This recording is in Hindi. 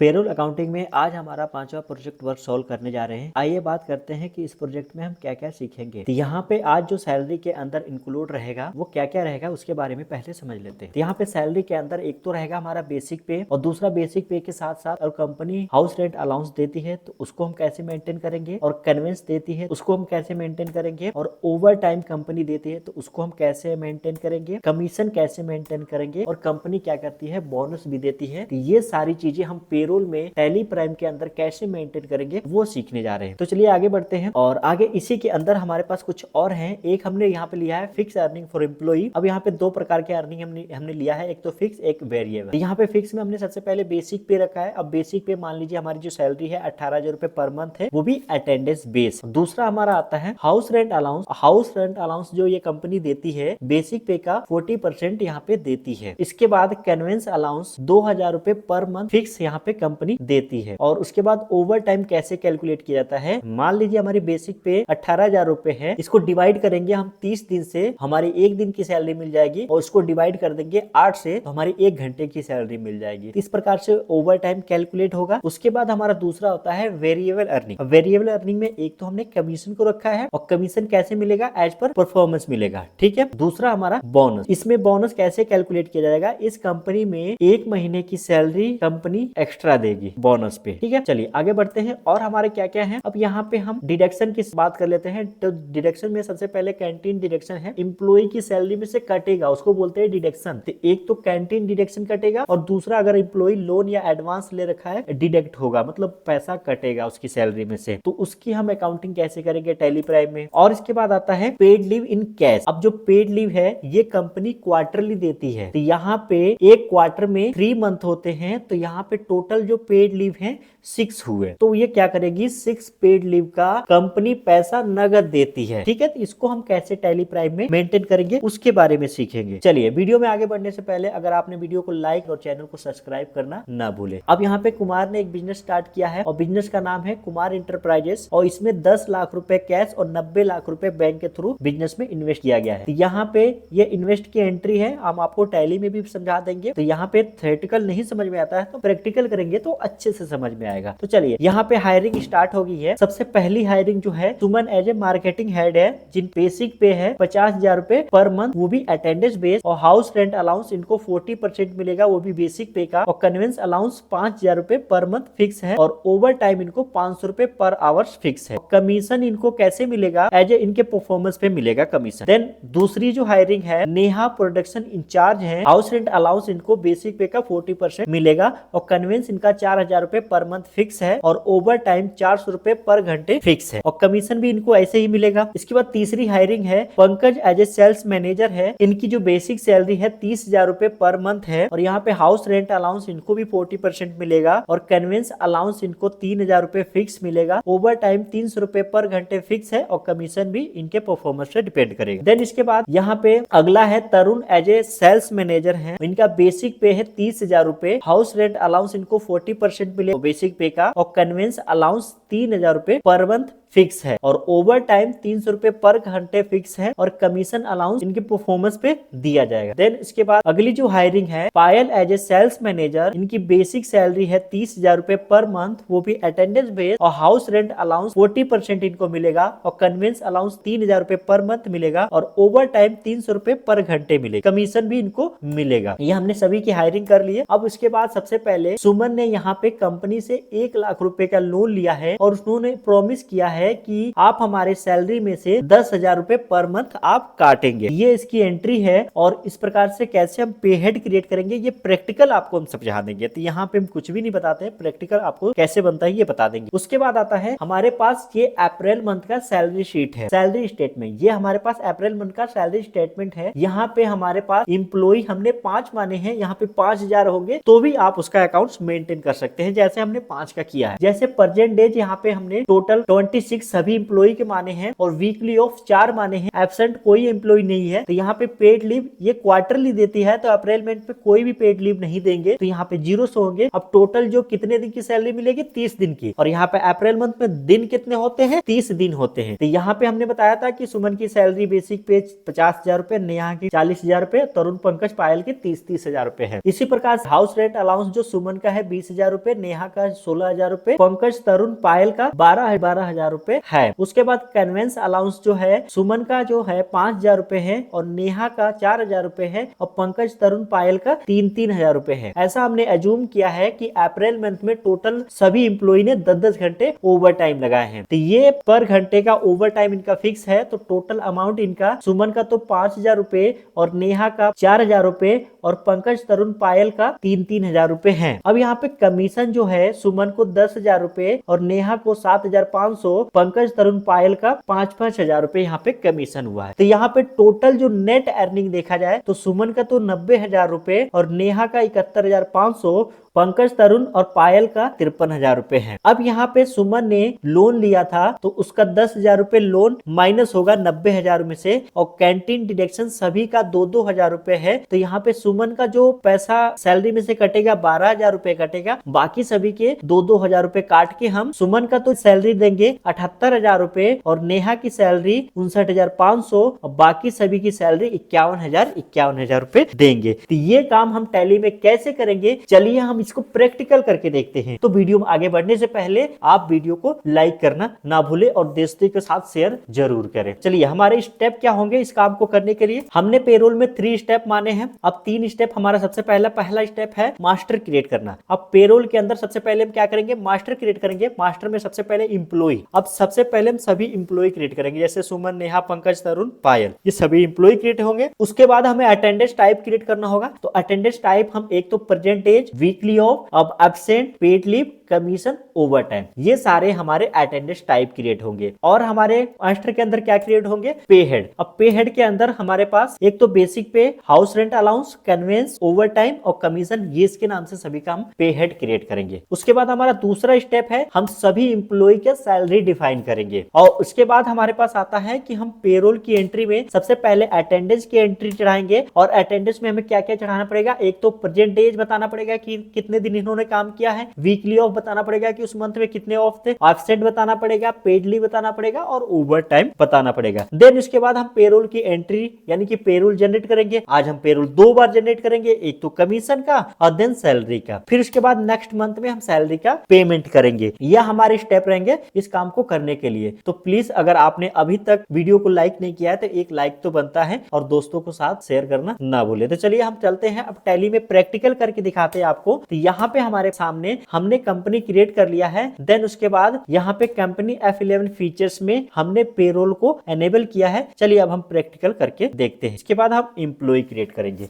पेरोल अकाउंटिंग में आज हमारा 5वां प्रोजेक्ट वर्क सॉल्व करने जा रहे हैं। आइए बात करते हैं कि इस प्रोजेक्ट में हम क्या क्या सीखेंगे। तो यहाँ पे आज जो सैलरी के अंदर इंक्लूड रहेगा वो क्या क्या रहेगा उसके बारे में पहले समझ लेते हैं। तो यहाँ पे सैलरी के अंदर एक तो रहेगा हमारा बेसिक पे और दूसरा बेसिक पे के साथ साथ और कंपनी हाउस रेंट अलाउंस देती है तो उसको हम कैसे मेंटेन करेंगे, और कन्वेंस देती है उसको हम कैसे मेंटेन करेंगे, और ओवर टाइम कंपनी देती है तो उसको हम कैसे मेंटेन करेंगे, कमीशन कैसे मेंटेन करेंगे, और कंपनी क्या करती है बोनस भी देती है। तो ये सारी चीजें हम पेरोल में टैली प्राइम के अंदर कैसे मेंटेन करेंगे वो सीखने जा रहे हैं। तो चलिए आगे बढ़ते हैं। और आगे इसी के अंदर हमारे पास कुछ और हैं। एक हमने यहाँ पे लिया है फिक्स अर्निंग फॉर एम्प्लॉई। अब यहाँ पे दो प्रकार के अर्निंग हमने लिया है, एक तो फिक्स एक वेरिएबल। यहाँ पे फिक्स में हमने सबसे पहले बेसिक पे रखा है। अब बेसिक पे मान लीजिए हमारी जो सैलरी है 18,000 रुपए पर मंथ है, वो भी अटेंडेंस बेस। दूसरा हमारा आता है house rent allowance. House rent allowance जो ये कंपनी देती है बेसिक पे का 40% यहाँ पे देती है। इसके बाद कन्वेंस अलाउंस 2,000 रुपए पर मंथ फिक्स यहाँ पे कंपनी देती है। और उसके बाद ओवर टाइम कैसे कैलकुलेट किया जाता है, मान लीजिए हमारी बेसिक पे 18,000 रुपए है, इसको डिवाइड करेंगे हम 30 दिन से, हमारी एक दिन की सैलरी मिल जाएगी, और इसको डिवाइड कर देंगे 8 से तो हमारी 1 घंटे की सैलरी मिल जाएगी। इस प्रकार से ओवर टाइम कैलकुलेट होगा। उसके बाद हमारा दूसरा होता है वेरिएबल अर्निंग। वेरिएबल अर्निंग में एक तो हमने कमीशन को रखा है, और कमीशन कैसे मिलेगा, एज पर परफॉर्मेंस मिलेगा, ठीक है। दूसरा हमारा बोनस। इसमें बोनस कैसे कैलकुलेट किया जाएगा, इस कंपनी में 1 महीने की सैलरी कंपनी एक्स्ट्रा देगी बोनस पे, ठीक है। चलिए आगे बढ़ते हैं। और हमारे क्या क्या है, अब यहाँ पे हम डिडक्शन की बात कर लेते हैं। तो डिडक्शन में सबसे पहले कैंटीन डिडक्शन है, एम्प्लॉय की सैलरी में से कटेगा, उसको बोलते हैं डिडक्शन। तो एक तो कैंटीन डिडक्शन कटेगा, और दूसरा अगर एम्प्लॉय लोन या एडवांस ले रखा है डिडक्ट होगा, मतलब पैसा कटेगा उसकी सैलरी में से। तो उसकी हम अकाउंटिंग कैसे करेंगे टैली प्राइम में। और इसके बाद आता है पेड लीव इन कैश। अब जो पेड लीव है ये कंपनी क्वार्टरली देती है। तो यहाँ पे एक क्वार्टर में 3 मंथ होते हैं, तो यहाँ पे टोटल जो पेड लीव है 6 हुए। तो ये क्या करेगी, 6 पेड लीव का कंपनी पैसा नगद देती है, ठीक है। तो इसको हम कैसे टैली प्राइम में मेंटेन करेंगे उसके बारे में सीखेंगे। चलिए वीडियो में आगे बढ़ने से पहले अगर आपने वीडियो को लाइक और चैनल को सब्सक्राइब करना ना भूले। अब यहाँ पे कुमार ने एक बिजनेस स्टार्ट किया है, और बिजनेस का नाम है कुमार इंटरप्राइजेस, और इसमें 10 लाख रुपए कैश और 90 लाख रुपए बैंक के थ्रू बिजनेस में इन्वेस्ट किया गया है। तो यहाँ पे ये इन्वेस्ट की एंट्री है, हम आपको टैली में भी समझा देंगे। तो यहाँ पे थ्योरेटिकल नहीं समझ में आता है तो प्रैक्टिकल करेंगे तो अच्छे से समझ में आएगा। तो चलिए यहाँ पे हायरिंग स्टार्ट हो गई है। सबसे पहली हायरिंग जो है, सुमन एज ए मार्केटिंग हेड है, जिन बेसिक पे है 50,000 रुपए पर मंथ, वो भी अटेंडेंस बेस, और हाउस रेंट अलाउंस इनको 40% मिलेगा, वो भी बेसिक पे का, और कन्वेंस अलाउंस 5,000 रुपए पर मंथ फिक्स है, और ओवर टाइम इनको 500 रुपए पर आवर्स फिक्स है। कमीशन इनको कैसे मिलेगा, एज ए इनके परफॉर्मेंस पे मिलेगा कमीशन। देन दूसरी जो हायरिंग है, नेहा प्रोडक्शन इंचार्ज है, हाउस रेंट अलाउंस इनको बेसिक पे का 40% मिलेगा, और कन्वेंस इनका 4,000 रुपए पर मंथ फिक्स है, और ओवर टाइम 400 रुपए पर घंटे फिक्स है, और कमीशन भी इनको ऐसे ही मिलेगा। इसके बाद तीसरी हायरिंग है, Pankaj as a sales manager है, इनकी जो बेसिक सैलरी है 30,000 रुपए पर मंथ है, और यहाँ पे हाउस रेंट अलाउंस इनको भी 40% मिलेगा, और कन्वेंस अलाउंस इनको 3,000 रुपए फिक्स मिलेगा, ओवर टाइम 300 रुपए पर घंटे फिक्स है, और कमीशन भी इनके परफॉर्मेंस पे डिपेंड करेगा। देन इसके बाद यहाँ पे अगला है तरुण एज ए सेल्स मैनेजर है, इनका बेसिक पे है 30,000 रुपए, हाउस रेंट अलाउंस इनको 40% मिले बेसिक पे का, और कन्वेंस अलाउंस 3,000 रुपए पर मंथ फिक्स है, और ओवर टाइम 300 रुपए पर घंटे फिक्स है, और कमीशन अलाउंस इनके परफॉर्मेंस पे दिया जाएगा। देन इसके बाद अगली जो हायरिंग है, पायल एज ए सेल्स मैनेजर, इनकी बेसिक सैलरी है 30,000 रुपए पर मंथ, वो भी अटेंडेंस बेस, और हाउस रेंट अलाउंस 40% इनको मिलेगा, और कन्वेंस अलाउंस 3,000 रुपए पर मंथ मिलेगा, और ओवर टाइम 300 रुपए पर घंटे मिलेगा, कमीशन भी इनको मिलेगा। ये हमने सभी की हायरिंग कर ली है। अब उसके बाद सबसे पहले सुमन ने यहाँ पे कंपनी से 1 लाख रुपए का लोन लिया है, और उन्होंने प्रॉमिस किया है कि आप हमारे सैलरी में से 10,000 रुपए पर मंथ आप काटेंगे। ये इसकी एंट्री है, और इस प्रकार से कैसे हम पे हेड क्रिएट करेंगे ये प्रैक्टिकल आपको हम समझा देंगे। तो यहाँ पे हम कुछ भी नहीं बताते हैं, प्रैक्टिकल आपको कैसे बनता है ये बता देंगे। उसके बाद आता है हमारे पास ये अप्रैल मंथ का सैलरी शीट है, सैलरी स्टेटमेंट। ये हमारे पास अप्रैल मंथ का सैलरी स्टेटमेंट है। यहाँ पे हमारे पास इम्प्लॉय हमने 5 माने हैं, यहाँ पे 5,000 होंगे तो भी आप उसका अकाउंट मेंटेन कर सकते हैं, जैसे हमने 5 का किया है। जैसे प्रेजेंट डेज यहाँ पे हमने टोटल 26 सभी एम्प्लॉय के माने हैं और वीकली ऑफ 4 माने हैं, एब्सेंट कोई एम्प्लॉय नहीं है। तो यहाँ पे पेड लीव ये क्वार्टरली देती है, तो अप्रैल मंथ पे कोई भी पेड लीव नहीं देंगे, तो यहाँ पे 0 होंगे। अब टोटल जो कितने दिन की सैलरी मिलेगी, 30 दिन की, और यहाँ पे अप्रैल मंथ में दिन कितने होते हैं, 30 दिन होते हैं। तो यहाँ पे हमने बताया था कि सुमन की सैलरी बेसिक पे 50,000 रुपए, नेहा की 40,000 रुपए, तरुण पंकज पायल की 30,000 रुपए है। इसी प्रकार हाउस रेंट अलाउंस जो सुमन का है 20,000 रुपए, नेहा का 16,000 रुपए, पंकज तरुण पायल का 12,000 रुपए है। उसके बाद कन्वेंस अलाउंस जो है सुमन का जो है 5,000 रुपए है और नेहा का 4,000 रुपए है और पंकज तरुण पायल का 3,000 रुपए है। ऐसा हमने एज्यूम किया है कि अप्रैल मंथ में टोटल सभी एम्प्लॉय ने 10-10 घंटे ओवर टाइम लगाए हैं। तो ये पर घंटे का ओवर टाइम इनका फिक्स है। तो टोटल अमाउंट इनका सुमन का तो 5,000 रुपए और नेहा का 4,000 रुपए और पंकज तरुण पायल का 3,000 रुपए है। अब यहाँ पे कमीशन जो है सुमन को 10,000 रुपए और नेहा को 7,500, पंकज तरुण पायल का 5,000 रुपए यहाँ पे कमीशन हुआ है। तो यहाँ पे टोटल जो नेट अर्निंग देखा जाए तो सुमन का तो 90,000 रुपए और नेहा का 71,500, पंकज तरुण और पायल का 53,000 रुपए है। अब यहाँ पे सुमन ने लोन लिया था तो उसका 10,000 रुपए लोन माइनस होगा 90,000 में से और कैंटीन डिडक्शन सभी का 2-2 हजार रुपए है। तो यहाँ पे सुमन का जो पैसा सैलरी में से कटेगा 12,000 रुपए कटेगा, बाकी सभी के 2-2 हजार रुपए काट के हम सुमन का तो सैलरी देंगे 78,000 रुपए और नेहा की सैलरी 59,500 और बाकी सभी की सैलरी 51,000 रुपए देंगे। तो ये काम हम टैली में कैसे करेंगे, चलिए हम इसको प्रैक्टिकल करके देखते हैं। तो वीडियो में आगे बढ़ने से पहले आप वीडियो को लाइक करना ना भूले और दोस्तों के साथ शेयर जरूर करें। चलिए हमारे स्टेप क्या होंगे इस काम को करने के लिए। हमने पेरोल में 3 स्टेप माने हैं। अब 3 स्टेप हमारा सबसे पहला स्टेप है मास्टर क्रिएट करना। अब पेरोल के अंदर सबसे पहले हम क्या करेंगे, मास्टर क्रिएट करेंगे। मास्टर में सबसे पहले इंप्लॉय, अब सबसे पहले हम सभी इंप्लॉय क्रिएट करेंगे, जैसे सुमन, नेहा, पंकज, तरुण, पायल, ये सभी इंप्लॉय क्रिएट होंगे। उसके बाद हमें अटेंडेंस टाइप क्रिएट करना होगा। तो अटेंडेंस टाइप हम एक तो परसेंटेज, वीकली ऑफ, अब absent, paid leave, commission, over time, ये सारे हमारे अटेंडेंस टाइप क्रिएट होंगे। और हमारे मास्टर के अंदर क्या क्रिएट होंगे, पे हेड। अब पे हेड के अंदर हमारे पास एक तो basic pay, house rent allowance, conveyance, overtime और कमीशन, ये इसके नाम से सभी का हम पे हेड क्रिएट करेंगे। उसके बाद हमारा दूसरा स्टेप है हम सभी इंप्लॉय के सैलरी डिफाइन करेंगे। और उसके बाद हमारे पास आता है कि हम पेरोल की एंट्री में सबसे पहले अटेंडेंस की एंट्री चढ़ाएंगे। और अटेंडेंस में हमें क्या क्या चढ़ाना पड़ेगा, एक तो परसेंटेज बताना पड़ेगा कि कितने दिन इन्होंने काम किया है, वीकली ऑफ बताना पड़ेगा कि उस मंथ में कितने ऑफ थे, एब्सेंट बताना पड़ेगा, पेड लीव बताना पड़ेगा और ओवर टाइम बताना पड़ेगा। देन इसके बाद हम पेरोल की एंट्री यानी कि पेरोल जनरेट करेंगे। आज हम पेरोल 2 बार जनरेट करेंगे, एक तो कमीशन का और देन सैलरी का। फिर उसके बाद नेक्स्ट मंथ में हम सैलरी का पेमेंट करेंगे। यह हमारे स्टेप रहेंगे इस काम को करने के लिए। तो प्लीज अगर आपने अभी तक वीडियो को लाइक नहीं किया है तो एक लाइक तो बनता है और दोस्तों को साथ शेयर करना ना भूले। तो चलिए हम चलते हैं, अब टैली में प्रैक्टिकल करके दिखाते हैं आपको। तो यहाँ पे हमारे सामने हमने कंपनी क्रिएट कर लिया है। देन उसके बाद यहाँ पे कंपनी F11 फीचर्स में हमने पेरोल को एनेबल किया है। चलिए अब हम प्रैक्टिकल करके देखते हैं। इसके बाद हम एम्प्लॉय क्रिएट करेंगे।